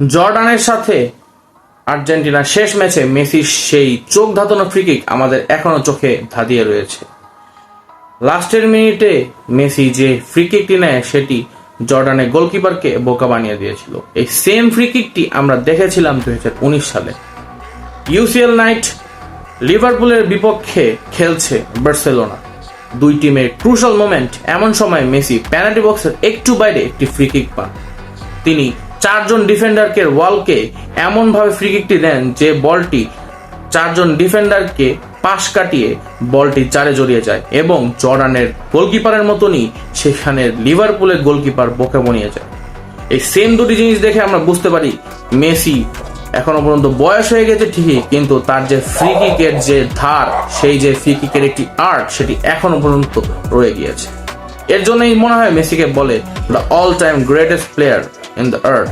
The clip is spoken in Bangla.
জর্ডানের সাথে আর্জেন্টিনার শেষ ম্যাচে মেসির সেই চোখ ধাঁধানো ফ্রিকিক আমাদের এখনো চোখে ধাঁধিয়ে রয়েছে। লাস্টের মিনিটে মেসি যে ফ্রিকিকটি নেয় সেটি জর্ডানের গোলকিপারকে বোকা বানিয়ে দিয়েছিল। এই সেম ফ্রিকিকটি আমরা দেখেছিলাম 2019 সালে। ইউসিএল নাইট লিভারপুলের বিপক্ষে খেলছে বার্সেলোনা, দুই টিমের ক্রুশাল মোমেন্ট। এমন সময় মেসি পেনাল্টি বক্সের একটু বাইরে একটি ফ্রিকিক পান। তিনি 4 জন ডিফেন্ডারকে ওয়ালকে এমনভাবে ফ্রিকিকটি দেন যে বলটি 4 জন ডিফেন্ডারকে পাশ কাটিয়ে বলটি চারে জড়িয়ে যায় এবং জর্ডানের গোলকিপারের মতনই সেখানে লিভারপুলের গোলকিপার বোকা বানিয়ে যায়। এই সেম দুটি জিনিস দেখে আমরা বুঝতে পারি মেসি এখনো পর্যন্ত বয়স হয়ে গেছে ঠিকই, কিন্তু তার যে ফ্রি কিকের যে ধার, সেই যে ফ্রি কিকের একটি আর্ট, সেটি এখনো পর্যন্ত রয়ে গিয়েছে। এর জন্যই মনে হয় মেসিকে বলে the all time greatest player in the earth.